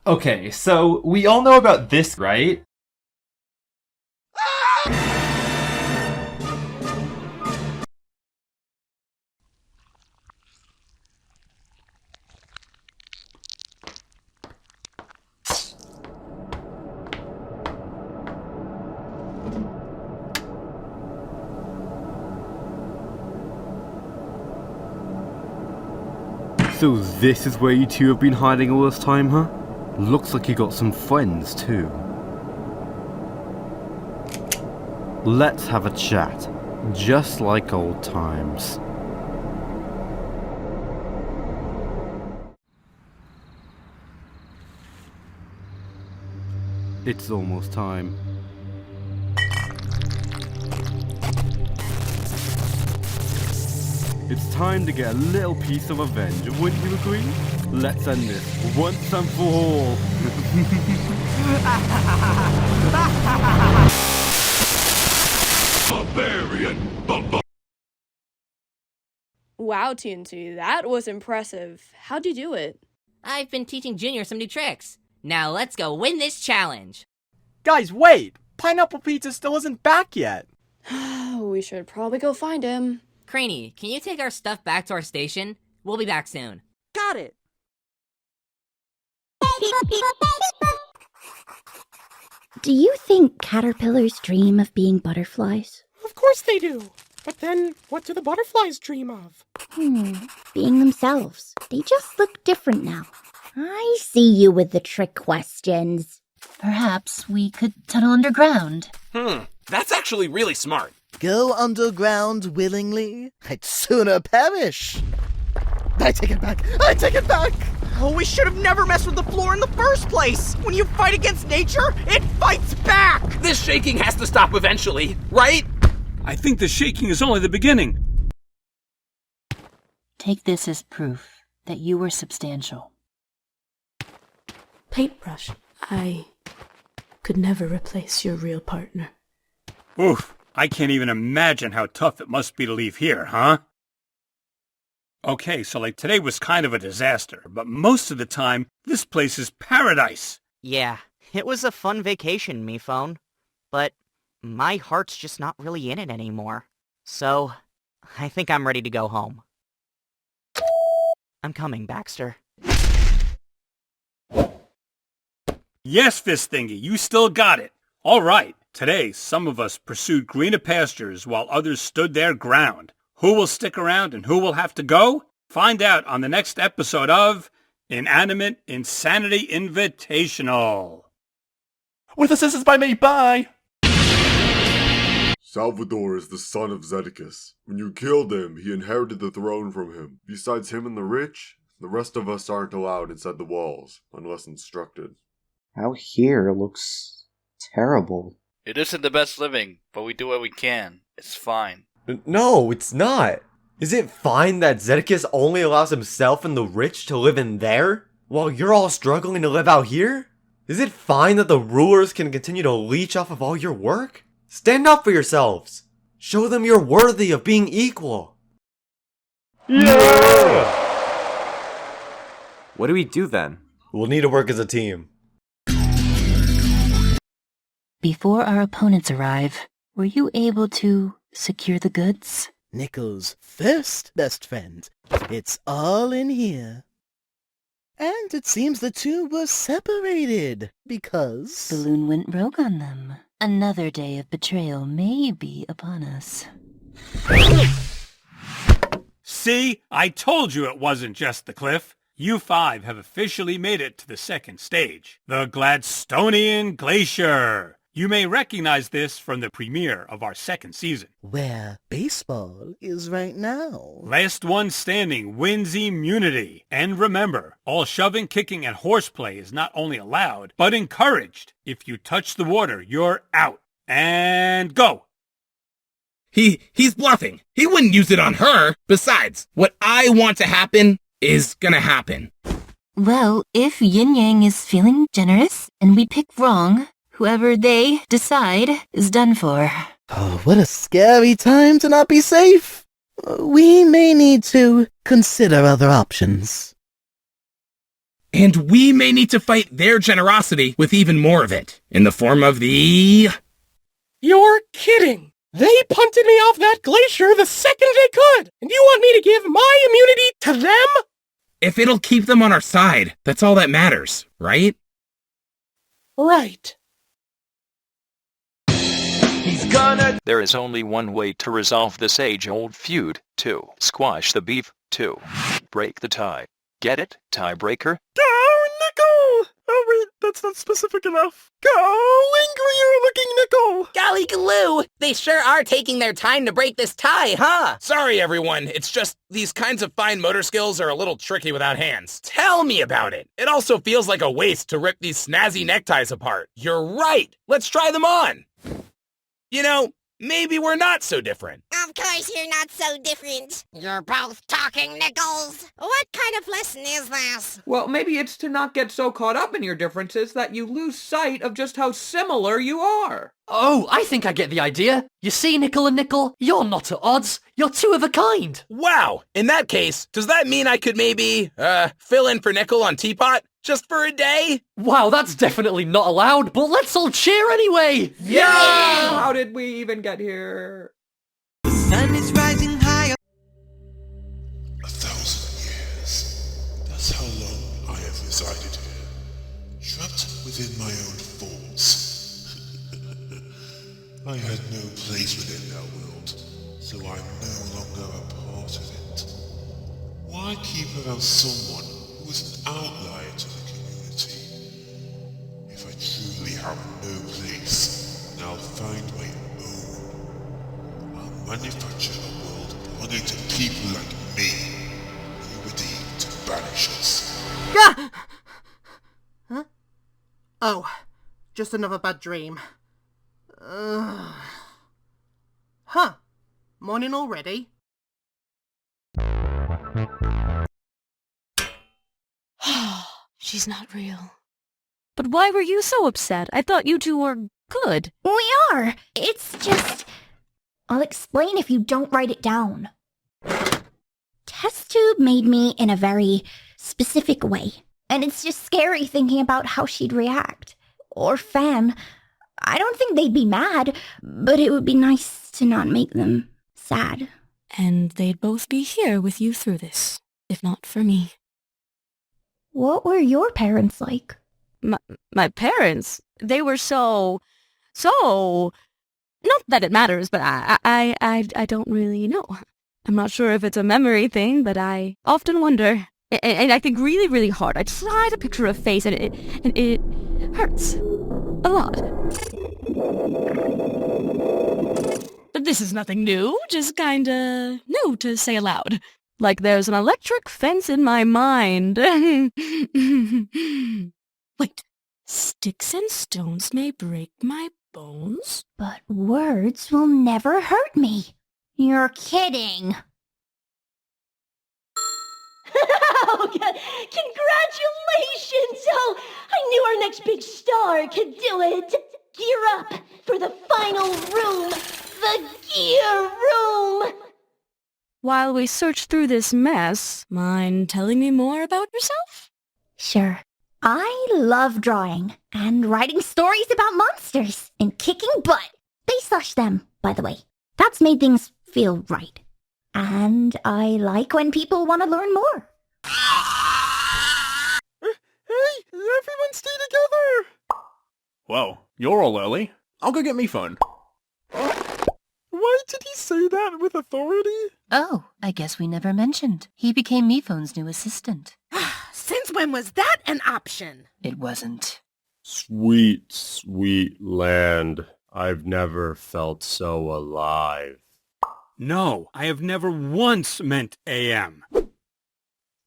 Okay, so we all know about this, right? So this is where you two have been hiding all this time, huh? Looks like you got some friends too. Let's have a chat, just like old times. It's almost time. It's time to get a little piece of revenge, wouldn't you agree? Let's end this once and for all. Barbarian! Wow, TNT, that was impressive. How'd you do it? I've been teaching Junior some new tricks. Now let's go win this challenge. Guys, wait! Pineapple Pizza still isn't back yet! We should probably go find him. Craney, can you take our stuff back to our station? We'll be back soon. Got it! Do you think caterpillars dream of being butterflies? Of course they do. But then, what do the butterflies dream of? Being themselves. They just look different now. I see you with the trick questions. Perhaps we could tunnel underground. That's actually really smart. Go underground willingly? I'd sooner perish. I take it back! I take it back! Oh, we should have never messed with the floor in the first place! When you fight against nature, it fights back! This shaking has to stop eventually, right? I think the shaking is only the beginning. Take this as proof that you were substantial. Paintbrush, I could never replace your real partner. Oof, I can't even imagine how tough it must be to leave here, huh? Okay, so like today was kind of a disaster, but most of the time, this place is paradise. Yeah, it was a fun vacation, Miphone. But my heart's just not really in it anymore. So, I think I'm ready to go home. I'm coming, Baxter. Yes, Fist Thingy, you still got it. All right, today some of us pursued greener pastures while others stood their ground. Who will stick around and who will have to go? Find out on the next episode of Inanimate Insanity Invitational. With assistance by me, bye! Salvador is the son of Zedicus. When you killed him, he inherited the throne from him. Besides him and the rich, the rest of us aren't allowed inside the walls, unless instructed. Out here looks terrible. It isn't the best living, but we do what we can. It's fine. No, it's not. Is it fine that Zedicus only allows himself and the rich to live in there, while you're all struggling to live out here? Is it fine that the rulers can continue to leech off of all your work? Stand up for yourselves! Show them you're worthy of being equal! Yeah! What do we do then? We'll need to work as a team. Before our opponents arrive, were you able to secure the goods? Nichols first, best friend. It's all in here. And it seems the two were separated, because... Balloon went rogue on them. Another day of betrayal may be upon us. See? I told you it wasn't just the cliff. You five have officially made it to the second stage, the Gladstonian Glacier. You may recognize this from the premiere of our second season. Where baseball is right now. Last one standing wins immunity. And remember, all shoving, kicking, and horseplay is not only allowed, but encouraged. If you touch the water, you're out. And go! He's bluffing. He wouldn't use it on her. Besides, what I want to happen is gonna happen. Well, if Yin Yang is feeling generous and we pick wrong, whoever they decide is done for. Oh, what a scary time to not be safe. We may need to consider other options. And we may need to fight their generosity with even more of it, in the form of the... You're kidding! They punted me off that glacier the second they could, and you want me to give my immunity to them? If it'll keep them on our side, that's all that matters, right? Right. There is only one way to resolve this age-old feud. 2. Squash the beef. 2. Break the tie. Get it? Tiebreaker? Go, Nickel! Oh wait, that's not specific enough. Go, angrier-looking Nickel! Golly glue! They sure are taking their time to break this tie, huh? Sorry, everyone. It's just these kinds of fine motor skills are a little tricky without hands. Tell me about it. It also feels like a waste to rip these snazzy neckties apart. You're right. Let's try them on. You know, maybe we're not so different. Of course you're not so different. You're both talking nickels. What kind of lesson is this? Well, maybe it's to not get so caught up in your differences that you lose sight of just how similar you are. Oh, I think I get the idea. You see, Nickel and Nickel, you're not at odds. You're two of a kind. Wow! In that case, does that mean I could maybe, fill in for Nickel on Teapot? Just for a day? Wow, that's definitely not allowed, but let's all cheer anyway! Yeah! How did we even get here? The sun is rising high. 1,000 years. That's how long I have resided here. Trapped within my own thoughts. I had no place within that world, so I'm no longer a part of it. Why keep around someone who is an outlier to the community? If I truly have no place, then I'll find my own. I'll manufacture a world belonging to people like me. Are you ready to banish us? Gah! Huh? Oh, just another bad dream. Huh. Morning already? She's not real. But why were you so upset? I thought you two were good. We are. It's just... I'll explain if you don't write it down. Test tube made me in a very specific way. And it's just scary thinking about how she'd react. Or Fan. I don't think they'd be mad, but it would be nice to not make them sad. And they'd both be here with you through this, if not for me. What were your parents like? My parents? They were so... Not that it matters, but I don't really know. I'm not sure if it's a memory thing, but I often wonder. And I think really, really hard. I try to picture a face, and it hurts. A lot. But this is nothing new, just kinda new to say aloud. Like there's an electric fence in my mind. Wait, sticks and stones may break my bones? But words will never hurt me. You're kidding. Oh, congratulations! Oh, I knew our next big star could do it. Gear up for the final room, the gear room. While we search through this mess, mind telling me more about yourself? Sure. I love drawing and writing stories about monsters and kicking butt. They/them, by the way. That's made things feel right. And I like when people want to learn more. Hey, everyone stay together! Whoa, you're all early. I'll go get me phone. Why did he say that with authority? Oh, I guess we never mentioned. He became Miphone's new assistant. Since when was that an option? It wasn't. Sweet, sweet land. I've never felt so alive. No, I have never once meant AM.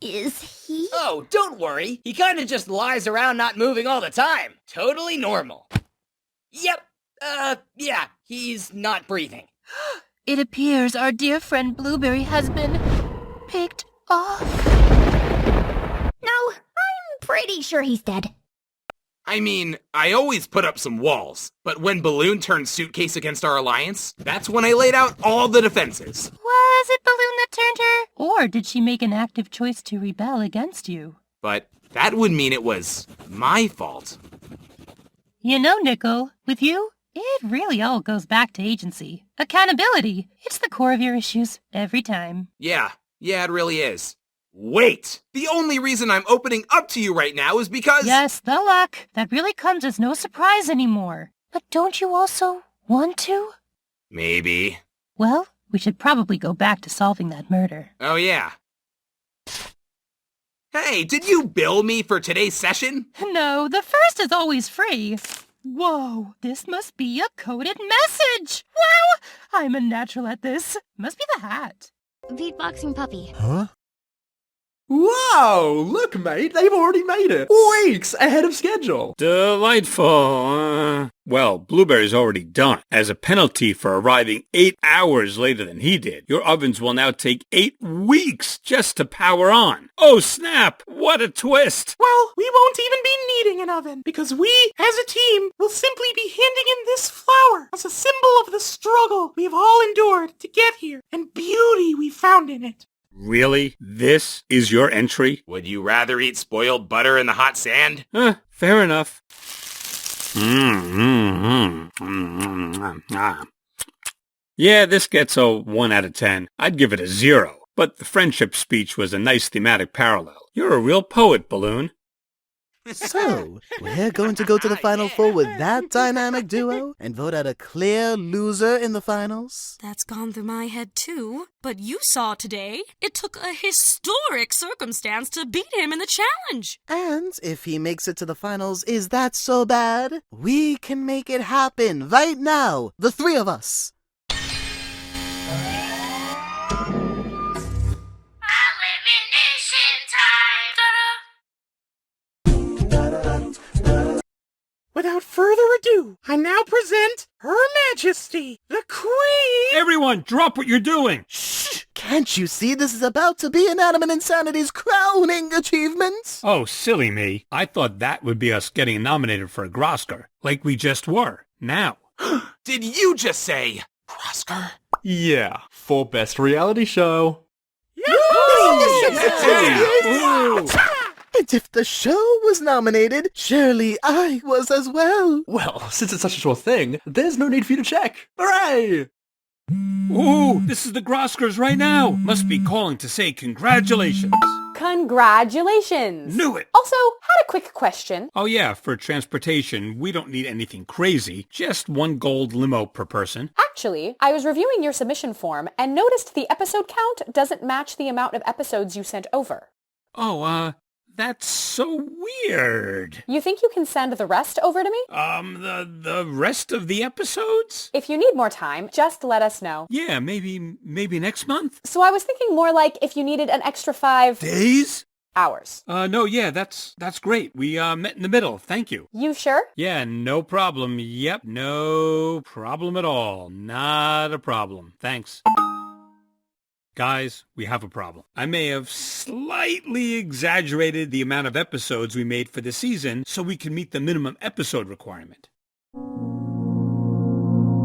Is he? Oh, don't worry. He kinda just lies around not moving all the time. Totally normal. Yep. Yeah, he's not breathing. It appears our dear friend Blueberry has been picked off. No, I'm pretty sure he's dead. I mean, I always put up some walls, but when Balloon turned Suitcase against our alliance, that's when I laid out all the defenses. Was it Balloon that turned her? Or did she make an active choice to rebel against you? But that would mean it was my fault. You know, Nickel, with you, it really all goes back to agency. Accountability. It's the core of your issues every time. Yeah, it really is. Wait! The only reason I'm opening up to you right now is because... Yes, the luck. That really comes as no surprise anymore. But don't you also want to? Maybe. Well, we should probably go back to solving that murder. Oh, yeah. Hey, did you bill me for today's session? No, the first is always free. Whoa, this must be a coded message! Wow! I'm a natural at this. Must be the hat. Beatboxing puppy. Huh? Wow! Look, mate, they've already made it! Weeks ahead of schedule! Delightful. Well, Blueberry's already done. As a penalty for arriving 8 hours later than he did, your ovens will now take 8 weeks just to power on. Oh, snap! What a twist! Well, we won't even be needing an oven, because we, as a team, will simply be handing in this flower as a symbol of the struggle we've all endured to get here, and beauty we found in it. Really? This is your entry? Would you rather eat spoiled butter in the hot sand? Fair enough. Yeah, this gets a 1 out of 10. I'd give it a 0. But the friendship speech was a nice thematic parallel. You're a real poet, Balloon. So, we're going to go to the Final Four with that dynamic duo and vote out a clear loser in the finals? That's gone through my head too. But you saw today, it took a historic circumstance to beat him in the challenge. And if he makes it to the finals, is that so bad? We can make it happen right now, the three of us. Without further ado, I now present Her Majesty, the Queen! Everyone, drop what you're doing! Shh! Can't you see this is about to be Inanimate Insanity's crowning achievement? Oh, silly me. I thought that would be us getting nominated for a Grosker, like we just were. Now. Did you just say Grosker? Yeah, for Best Reality Show. And if the show was nominated, surely I was as well. Well, since it's such a sure thing, there's no need for you to check. Hooray! Ooh, this is the Groskers right now. Must be calling to say congratulations. Congratulations! Knew it! Also, had a quick question. Oh yeah, for transportation, we don't need anything crazy. Just 1 gold limo per person. Actually, I was reviewing your submission form and noticed the episode count doesn't match the amount of episodes you sent over. Oh, that's so weird. You think you can send the rest over to me? The rest of the episodes? If you need more time, just let us know. Yeah, maybe next month? So I was thinking more like if you needed an extra 5... days? Hours. No, yeah, that's great. We, met in the middle. Thank you. You sure? Yeah, no problem. Yep, no problem at all. Not a problem. Thanks. Guys, we have a problem. I may have slightly exaggerated the amount of episodes we made for the season so we can meet the minimum episode requirement.